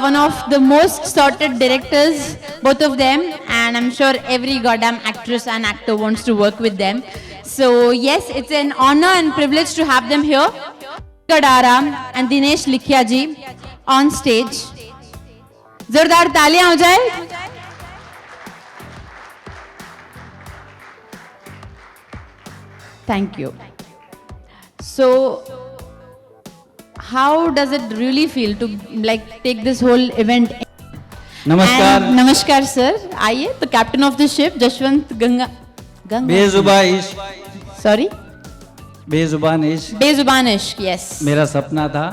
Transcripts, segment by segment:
one of the most sorted directors, both of them, and I'm sure every goddamn actress and actor wants to work with them. So yes, it's an honor and privilege to have them here. Gadara and Dinesh Likhya ji on stage. जोरदार तालियां हो जाए. Thank you. So, how does it really feel to like take this whole event? नमस्कार. नमस्कार sir. आइए. तो captain of the ship Jashwant Ganga. Bezubaan Ishq. Sorry. बेजुबान इश्क. बेजुबान इश्क. यस. मेरा सपना था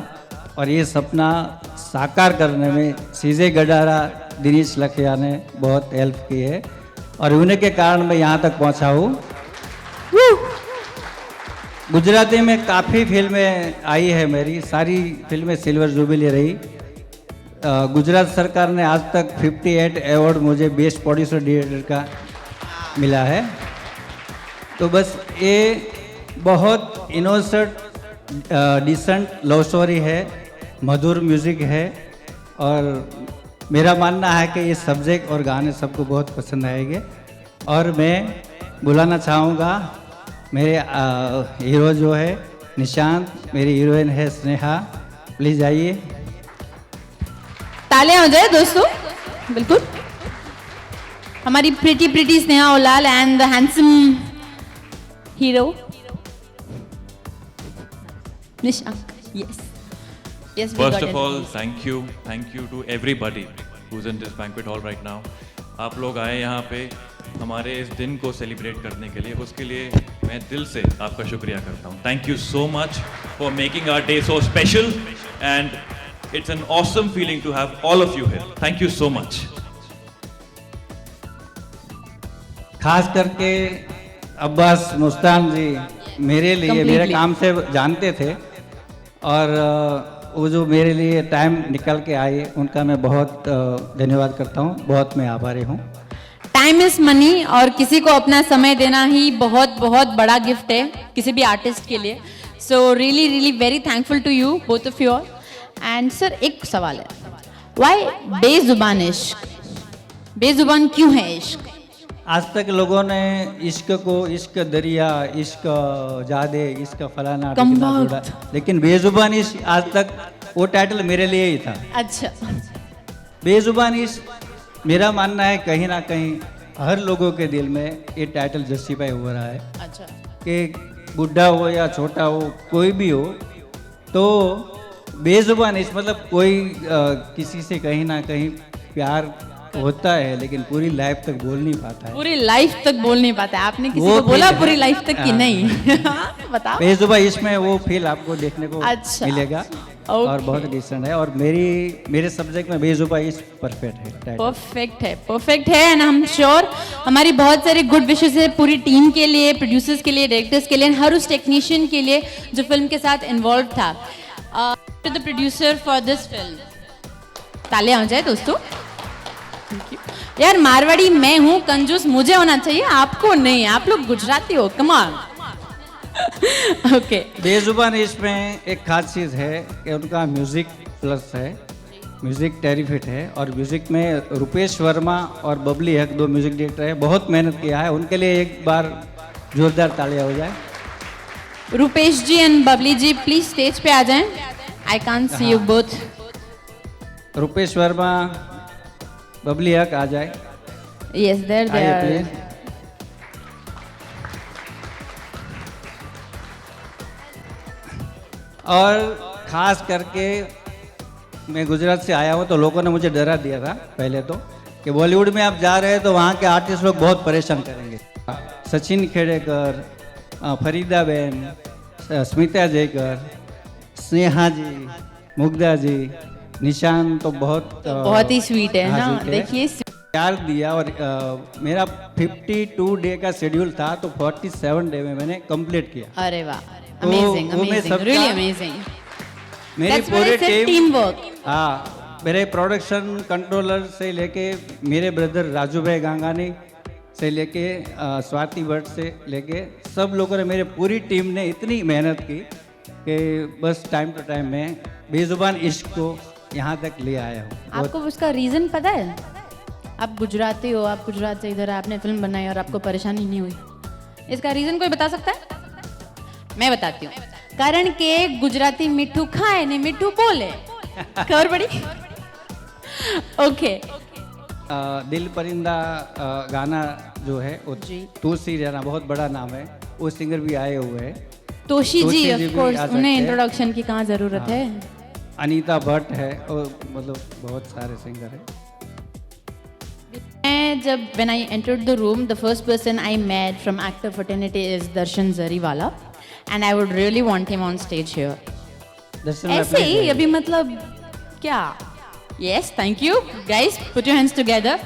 और ये सपना साकार करने में सीजे गडारा, दिनेश लखिया ने बहुत हेल्प की है और उन्हीं के कारण मैं यहाँ तक पहुँचा हूँ. गुजराती में काफ़ी फिल्में आई है, मेरी सारी फिल्में सिल्वर जुबली रही. गुजरात सरकार ने आज तक 58 अवार्ड मुझे बेस्ट प्रोड्यूसर डायरेक्टर का मिला है. तो बस ये बहुत इनोसेंट डिसेंट लव स्टोरी है, मधुर म्यूज़िक है और मेरा मानना है कि ये सब्जेक्ट और गाने सबको बहुत पसंद आएंगे. और मैं बुलाना चाहूँगा मेरे हीरो जो है निशांत, मेरी हीरोइन है स्नेहा. प्लीज़ आइए. तालियां हो जाए दोस्तों. बिल्कुल. हमारी pretty Sneha Ullal and the handsome hero Nishant. Yes. First of all, thank you to everybody who's in this banquet hall right now. आप लोग आए यहाँ पे हमारे इस दिन को सेलिब्रेट करने के लिए, उसके लिए मैं दिल से आपका शुक्रिया करता हूँ. Thank you so much for making our day so special and it's an awesome feeling to have all of you here. Thank you so much. खास करके अब्बास मुस्तान जी मेरे लिए मेरे काम से जानते थे और वो जो मेरे लिए टाइम निकल के आए उनका मैं बहुत धन्यवाद करता हूँ. बहुत मैं आभारी हूँ. टाइम इज मनी और किसी को अपना समय देना ही बहुत बहुत बड़ा गिफ्ट है किसी भी आर्टिस्ट के लिए. So really very thankful to you both of you all. And sir एक सवाल है, व्हाई बेजुबान इश्क? बेजुबान क्यों है इश्क? आज तक लोगों ने इश्क को इश्क दरिया, इश्क जादे, इश्क फलाना जोड़ा, लेकिन बेजुबान इश्क आज तक वो टाइटल मेरे लिए ही था. अच्छा. बेजुबान इश्क मेरा मानना है कहीं ना कहीं हर लोगों के दिल में ये टाइटल जस्टिफाई हो रहा है. अच्छा. कि बुढ़ा हो या छोटा हो कोई भी हो, तो बेजुबान इश्क मतलब कोई किसी से कहीं ना कहीं प्यार होता है लेकिन पूरी लाइफ तक बोल नहीं पाता है. पूरी लाइफ तक बोल नहीं पाता है. आपने किसी को बोला पूरी लाइफ तक कि नहीं? बताओ. बेजुबान इसमें वो फील आपको देखने को अच्छा. मिलेगा. और बहुत डिसेंट है और मेरे सब्जेक्ट में बेजुबान इस परफेक्ट है. परफेक्ट है एंड आई एम श्योर हमारी बहुत सारे गुड विशेस है पूरी टीम के लिए, प्रोड्यूसर्स के लिए, डायरेक्टर्स के लिए, हर उस टेक्नीशियन के लिए जो फिल्म के साथ इन्वॉल्व था. To the producer for this film. तालियां हो जाए दोस्तों. यार मारवाड़ी मैं हूँ, कंजूस मुझे होना चाहिए, आपको नहीं. आप लोग गुजराती हो. Come on. ओके. बेजुबान इसमें एक खास चीज़ है कि उनका म्यूज़िक प्लस है, म्यूज़िक टेरिफिट है और म्यूज़िक में रुपेश वर्मा और बबली हक दो म्यूज़िक डायरेक्टर है, बहुत मेहनत किया है. उनके लिए एक बार जोरदार तालियां हो जाए. Rupesh ji and Babli ji please stage पे आ जाएं. I can't see you both. Rupesh Verma, Babli Haq आ जाए. Yes there please. और ख़ास करके मैं गुजरात से आया हूँ तो लोगों ने मुझे डरा दिया था पहले तो कि बॉलीवुड में आप जा रहे हैं तो वहाँ के आर्टिस्ट लोग बहुत परेशान करेंगे. सचिन खेड़ेकर, फरीदाबेन, स्मिता जयकर, स्नेहा जी, मुग्धा जी, निशान तो बहुत ही स्वीट है ना. देखिए प्यार दिया और मेरा 52 डे का शेड्यूल था तो 47 डे में मैंने कंप्लीट किया. अरे वाह. Amazing really amazing. मेरी पूरी टीम वर्क. हाँ, मेरे प्रोडक्शन कंट्रोलर से लेके मेरे ब्रदर राजू भाई गांगानी से लेके स्वाति भट्ट से लेके सब लोगों ने, मेरे पूरी टीम ने इतनी मेहनत की कि बस टाइम टू टाइम में बेजुबान इश्क को यहाँ तक ले आया हूँ। आपको उसका रीजन पता है? आप गुजराती हो, आप गुजरात से इधर आपने फिल्म बनाई और आपको परेशानी नहीं हुई, इसका रीजन कोई बता सकता है? मैं बताती हूँ। कारण के गुजराती मिठू खाए ने मिठू बोले, खबर पड़ी? ओके। दिल परिंदा गाना जो है वो जी। तुलसी राणा बहुत बड़ा नाम है, वो सिंगर भी आए हुए हैं। तोशी तोशी जी जी ऑफ भी कोर्स, आ सकते उन्हें हैं। इंट्रोडक्शन की कहाँ जरूरत है? अनीता भट्ट है और मतलब बहुत सारे सिंगर हैं। मैं जब when I entered the room, the first person I met from actor fraternity is Darshan Zariwala, and I would really want him on stage here. दर्शन ऐसे ही अभी मतलब क्या? Yes, thank you guys. Put your hands together.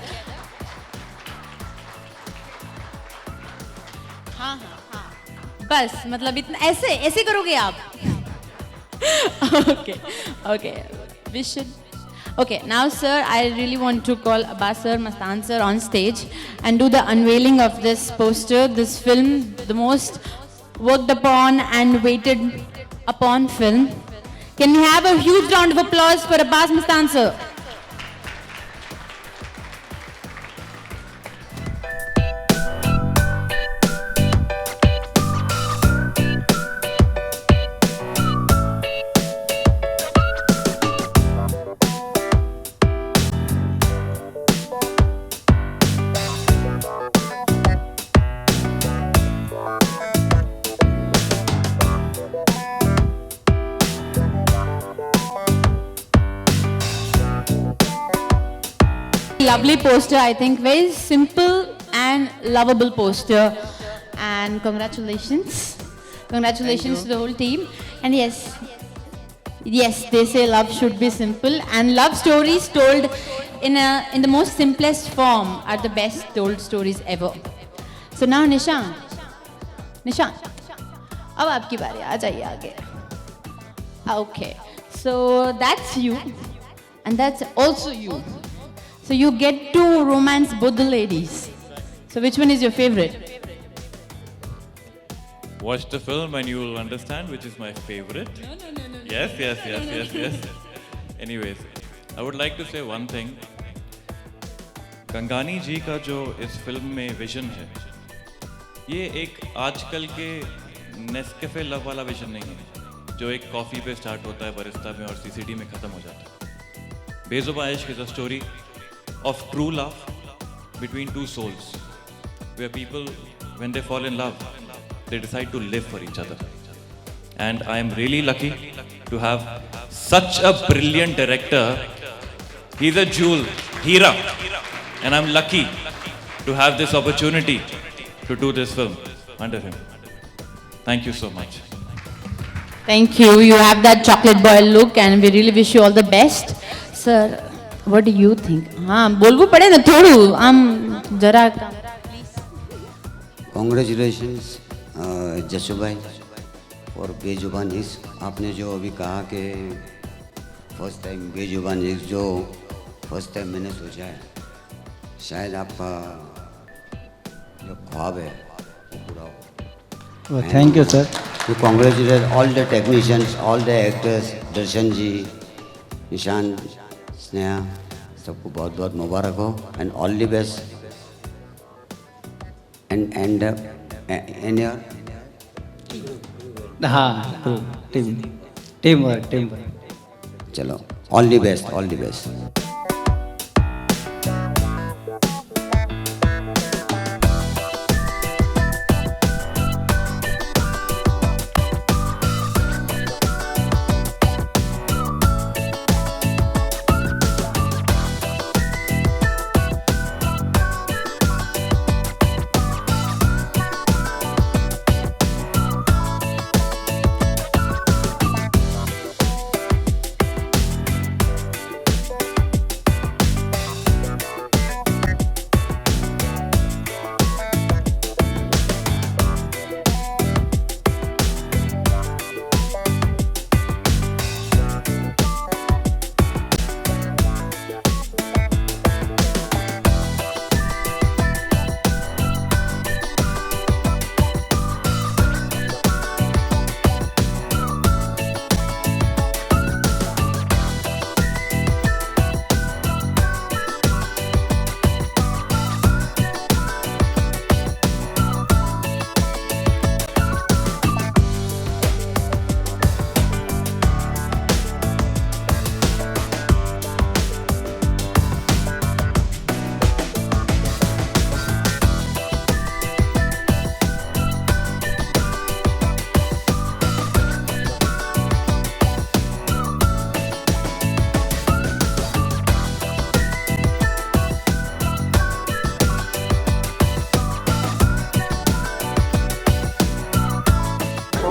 हाँ हाँ हाँ, बस मतलब इतना ऐसे ऐसे करोगे आप? Okay, okay. We should. Okay, now sir, I really want to call Abbas sir, Mastan sir on stage and do the unveiling of this poster, this film, the most worked upon and waited upon film. Can we have a huge round of applause for Abbas Mastan sir? Lovely poster, I think. Very simple and lovable poster. And congratulations. Congratulations to the whole team. And yes, they say love should be simple. And love stories told in the most simplest form are the best told stories ever. So now Nishant, अब आपकी बारी, आ जाइए आगे. Okay, so that's you. And that's also you. So you get to romance both the ladies. So which one is your favorite? Watch the film and you will understand which is my favorite. No. Yes. Anyways, I would like to say one thing. Gangani जी का जो इस film में vision है, ये एक आजकल के Nescafe love वाला विजन नहीं है, जो एक कॉफ़ी पे स्टार्ट होता है बरिस्ता में और सीसीडी में ख़त्म हो जाता है. बेजुबान इश्क is a story of true love between two souls, where people, when they fall in love, they decide to live for each other. And I am really lucky to have such a brilliant director. He's a jewel, Hira, and I'm lucky to have this opportunity to do this film under him. Thank you so much. Thank you. You have that chocolate boy look and we really wish you all the best. Sir, what do you think? हाँ बोलवू पड़े ना थोड़ू हम जरा. Congratulations Jasubhai और बेजुबान इश्क. आपने जो अभी कहा कि फर्स्ट टाइम बेजुबान इश्क जो फर्स्ट टाइम मैंने सोचा है, शायद आपका जो ख्वाब है वो पूरा हो. Thank you sir. To congratulate all the technicians, all the actors, दर्शन जी, निशान, स्नेहा, सबको बहुत बहुत मुबारक हो and all the best. And your हाँ टीम वर्क. चलो all the best.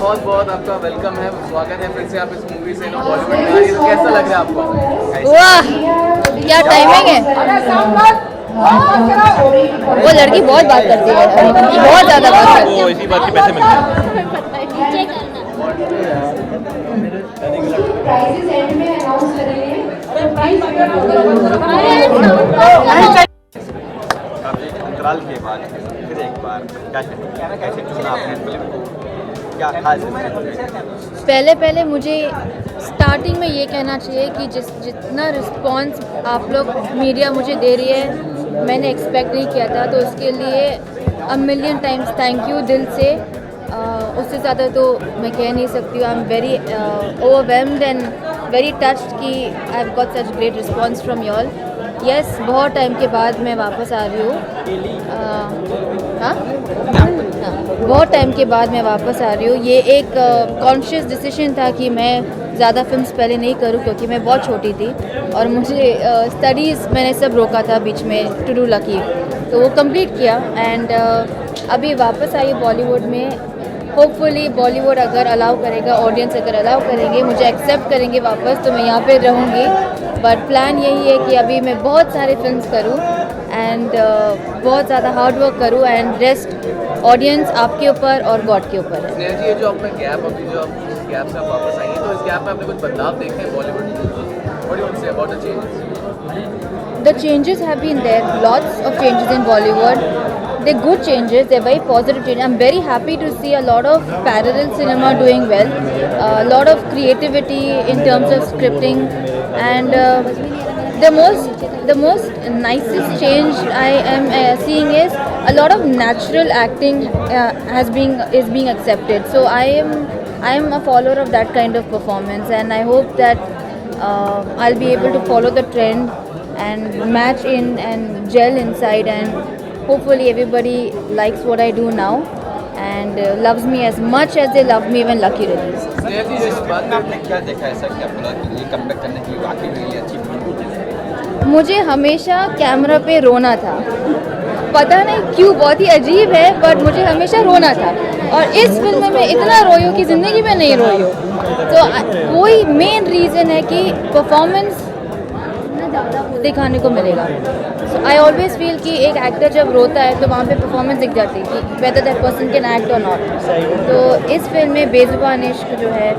बहुत बहुत आपका वेलकम है, स्वागत है फिर से आप इस मूवी से बॉलीवुड में आ रही है, तो कैसा लग रहा है आपको? वाह क्या टाइमिंग है। वो लड़की बहुत बात करती है, बहुत ज्यादा बात करती है। इसी बात के पैसे मिलते हैं। काफी अंतराल के बाद फिर एक बार क्या कहेंगे, कैसे चुना आपने फिल्म को, क्या खास है? पहले मुझे स्टार्टिंग में ये कहना चाहिए कि जितना रिस्पांस आप लोग मीडिया मुझे दे रही है मैंने एक्सपेक्ट नहीं किया था, तो उसके लिए a million times thank you दिल से। उससे ज़्यादा तो मैं कह नहीं सकती हूँ। I am very overwhelmed and very touched कि I have got such great response from you all. Yes, बहुत टाइम के बाद मैं वापस आ रही हूँ। हाँ, बहुत टाइम के बाद मैं वापस आ रही हूँ। ये एक कॉन्शियस डिसीजन था कि मैं ज़्यादा फिल्म्स पहले नहीं करूँ, क्योंकि मैं बहुत छोटी थी और मुझे स्टडीज़ मैंने सब रोका था बीच में टू डू लकी, तो वो कंप्लीट किया एंड अभी वापस आई बॉलीवुड में। होपफुली बॉलीवुड अगर अलाउ करेगा, ऑडियंस अगर अलाउ करेंगे, मुझे एक्सेप्ट करेंगे वापस, तो मैं यहाँ पे रहूँगी। बट प्लान यही है कि अभी मैं बहुत सारे फिल्म्स करूँ एंड बहुत ज़्यादा हार्ड वर्क करूँ एंड रेस्ट ऑडियंस आपके ऊपर और गॉड के ऊपर है। स्नेहा जी, ये जो आपने गैप, अभी जो आप इस गैप से आप वापस आई हैं, तो इस गैप में आपने कुछ बदलाव देखे हैं बॉलीवुड में? What do you say about the changes? The changes have been there, lots of changes in Bollywood. They're good changes, they're very positive changes. I'm very happy to see a lot of parallel cinema doing well, a lot of creativity in terms of scripting, and the most nicest change I am seeing is a lot of natural acting is being accepted. So I am a follower of that kind of performance, and I hope that I'll be able to follow the trend and match in and gel inside, and hopefully everybody likes what I do now and loves me as much as they loved me when Lucky released. Sneha ji, इस बात में आपने क्या देखा ऐसा कि आपको लगा कि ये कमबैक करने के लिए वाकई में ये अच्छी फिल्म है? मुझे हमेशा कैमरा पे रोना था, पता नहीं क्यों, बहुत ही अजीब है, बट मुझे हमेशा रोना था और इस फिल्म में मैं इतना रोई हूँ कि ज़िंदगी में नहीं रोई हूँ। तो वही मेन रीज़न है कि परफॉर्मेंस दिखाने को मिलेगा। सो आई ऑलवेज फील कि एक एक्टर जब रोता है तो वहाँ पे परफॉर्मेंस दिख जाती है कि whether that person can act और नॉट। तो इस फिल्म में बेजुबान इश्क जो है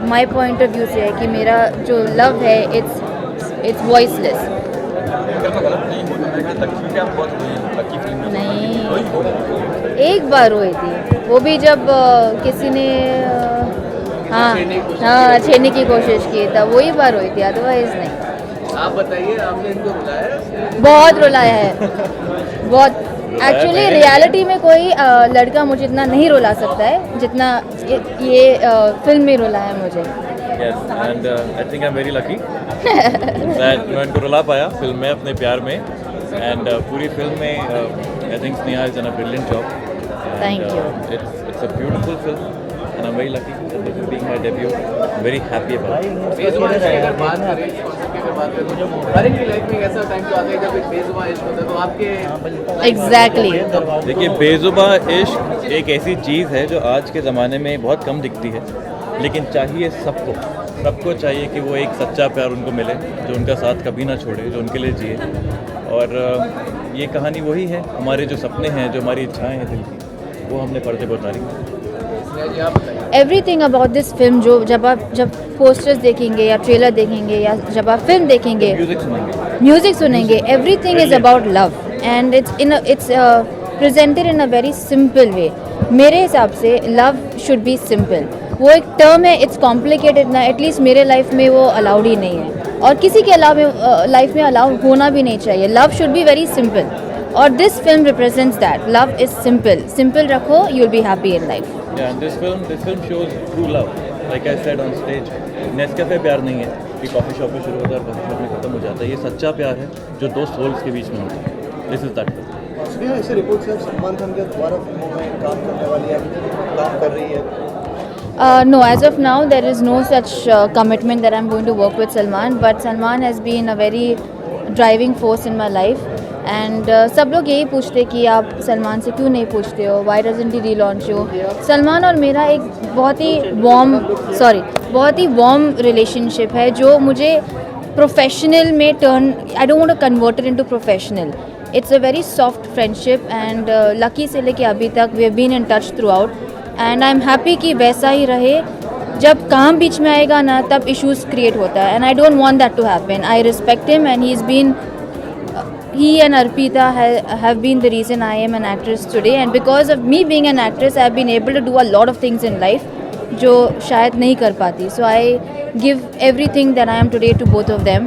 माय पॉइंट ऑफ व्यू से है कि मेरा जो लव है इट्स वॉइसलेस। नहीं, एक बार रोई थी, वो भी जब किसी ने हाँ छेड़ने की कोशिश की था, वही बार रोई थी, अदरवाइज नहीं। आप बताइए, आपने इनको रुलाया है? बहुत रुलाया है, बहुत। एक्चुअली रियलिटी में कोई लड़का मुझे इतना नहीं रुला सकता है जितना ये फिल्म में रुलाया है मुझे। Yes, and I think I'm very lucky that मैं उनको रुला पाया फिल्म में अपने प्यार में, and पूरी फिल्म में I think Sneha has done a brilliant job. And, Thank you. It's a beautiful film, and I'm very lucky that this is being my debut. I'm very happy about it. बेजुबान इश्क की अगर बात करें, इस concept की अगर बात करें, तो हर एक की लाइफ में एक ऐसा टाइम तो आता है जब एक बेजुबान इश्क होता है, तो आपके एग्जैक्टली। देखिए, बेजुबा इश्क एक ऐसी चीज़ है जो आज के ज़माने में बहुत कम दिखती है, लेकिन चाहिए सबको चाहिए कि वो एक सच्चा प्यार उनको मिले जो उनका साथ कभी ना छोड़े, जो उनके लिए जिए। और ये कहानी वही है, हमारे जो सपने हैं, जो हमारी इच्छाएं हैं दिल की, वो हमने पर्दे पर उतारी। एवरीथिंग अबाउट दिस फिल्म, जो जब पोस्टर्स देखेंगे या ट्रेलर देखेंगे या जब आप फिल्म देखेंगे, म्यूजिक सुनेंगे, everything is about love and it's presented in a very simple way. मेरे हिसाब से लव शुड बी सिंपल। वो एक टर्म है, इट्स कॉम्प्लिकेटेड ना, एटलीस्ट मेरे लाइफ में वो अलाउड ही नहीं है और किसी के लाइफ में अलाउड होना भी नहीं चाहिए। Love should be very simple और this film represents that. Love is simple रखो, you will be happy in life. Yeah, and this film shows true love. Like I said on stage, Nescafe प्यार नहीं है कि coffee shop में शुरू होता है और कॉफ़ी शॉप में ख़त्म हो जाता है। ये सच्चा प्यार है जो दो सोल्स के बीच में होता है। This is that. ऐसे रिपोर्ट से सलमान खान के दोबारा फिल्मों में काम करने वाली है, काम कर रही है? No, as of now, there is no such commitment that I'm going to work with Salman. But Salman has been a very driving force in my life, and सब लोग यही पूछते कि आप सलमान से क्यों नहीं पूछते हो, why doesn't he relaunch you. Salman और मेरा एक बहुत ही वार्म रिलेशनशिप है जो मुझे प्रोफेशनल में turn, I don't want to convert it into professional. It's a very soft friendship and Lucky से लेके अभी तक we have been in touch throughout and I am happy कि वैसा ही रहे। जब काम बीच में आएगा ना तब इश्यूज क्रिएट होता है and I don't want that to happen. I respect him and he and Arpita have been the reason I am an actress today, and because of me being an actress I have been able to do a lot of things in life जो शायद नहीं कर पाती. So I give everything that I am today to both of them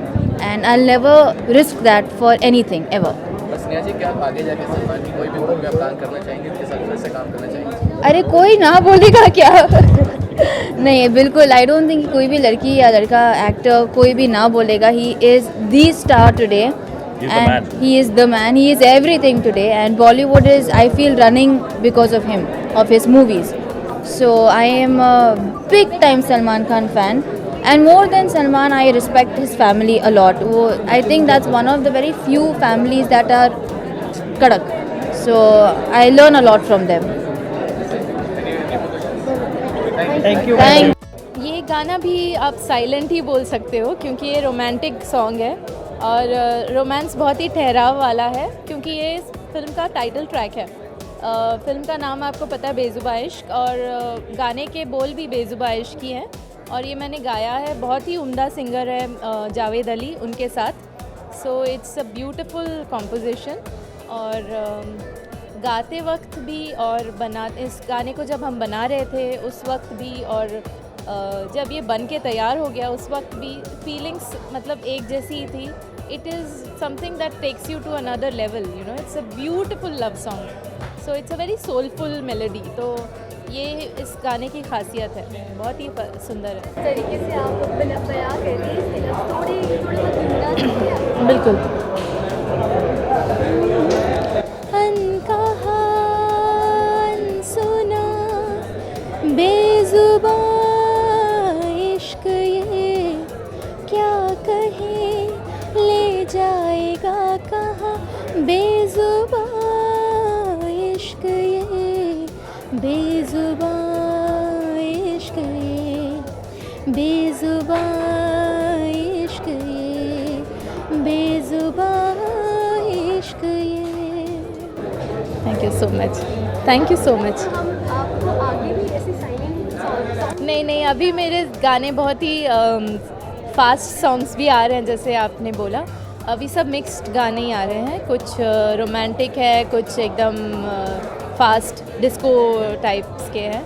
and I'll never risk that for anything ever. बस स्नेहा जी, क्या आप आगे जाके सलमान की कोई भी मूवी में काम करना चाहेंगे, उनके साथ फिर से काम करना चाहेंगे? अरे कोई ना बोलेगा क्या नहीं बिल्कुल, आई डोंट थिंक कोई भी लड़की या लड़का एक्टर कोई भी ना बोलेगा. He is the star today and he is the man, he is everything today, and Bollywood is, I feel, running because of him, of his movies. So I am a big time Salman Khan fan, and more than Salman I respect his family a lot. I think that's one of the very few families that are kadak, so I learn a lot from them. Thank you. ये गाना भी आप silent ही बोल सकते हो क्योंकि ये romantic song है और रोमांस बहुत ही ठहराव वाला है क्योंकि ये इस फिल्म का टाइटल ट्रैक है. फिल्म का नाम आपको पता है बेजुबां इश्क, और गाने के बोल भी बेजुबां इश्क ही हैं और ये मैंने गाया है. बहुत ही उम्दा सिंगर है जावेद अली उनके साथ. सो इट्स अ ब्यूटीफुल कॉम्पोजिशन और गाते वक्त भी और इस गाने को जब हम बना रहे थे उस वक्त भी और जब ये बन के तैयार हो गया उस वक्त भी फीलिंग्स मतलब एक जैसी ही थी. It is something that takes you to another level, you know. It's a beautiful love song, so it's a very soulful melody. तो ये इस गाने की खासियत है, बहुत ही सुंदर है. तरीके से आप बयां कर रही हैं, बिल्कुल. सुना बेजुबां इश्क ये क्या कहे ले जाएगा कहाँ, बेजुबां इश्क ये बेजुबां इश्क ये बेजुबां इश्क ये बेजुबां इश्क ये. Thank you so much, thank you so much. आपको आगे भी ऐसे साइलेंट नहीं, अभी मेरे गाने बहुत ही फास्ट सॉन्ग्स भी आ रहे हैं जैसे आपने बोला. अभी सब मिक्स्ड गाने ही आ रहे हैं, कुछ रोमांटिक है, कुछ एकदम फास्ट डिस्को टाइप्स के हैं.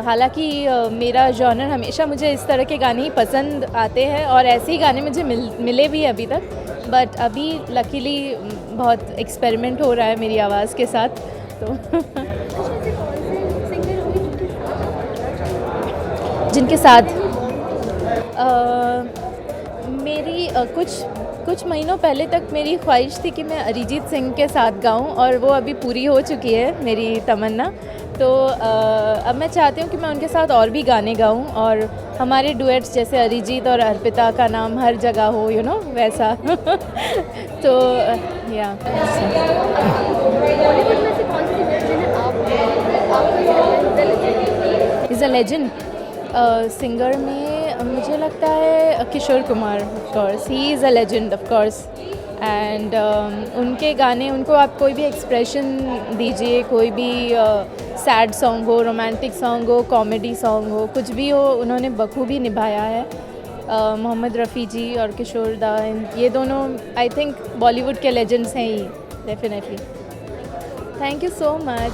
हालांकि मेरा जॉनर हमेशा मुझे इस तरह के गाने ही पसंद आते हैं और ऐसे ही गाने मुझे मिले भी अभी तक. बट अभी लकीली बहुत एक्सपेरिमेंट हो रहा है मेरी आवाज़ के साथ. तो जिनके साथ मेरी कुछ महीनों पहले तक मेरी ख्वाहिश थी कि मैं अरिजीत सिंह के साथ गाऊं और वो अभी पूरी हो चुकी है मेरी तमन्ना. तो अब मैं चाहती हूँ कि मैं उनके साथ और भी गाने गाऊं और हमारे डुएट्स जैसे अरिजीत और अर्पिता का नाम हर जगह हो, यू नो, वैसा. तो या इज़ अ लेजेंड. सिंगर में मुझे लगता है Kishore Kumar. Of course he is a legend of course. And उनके गाने, उनको आप कोई भी एक्सप्रेशन दीजिए, कोई भी सैड सॉन्ग हो, रोमांटिक सॉन्ग हो, कॉमेडी सॉन्ग हो, कुछ भी हो, उन्होंने बखूबी निभाया है. मोहम्मद रफ़ी जी और किशोर दा, ये दोनों आई थिंक बॉलीवुड के लेजेंड्स हैं ही definitely. Thank you so much.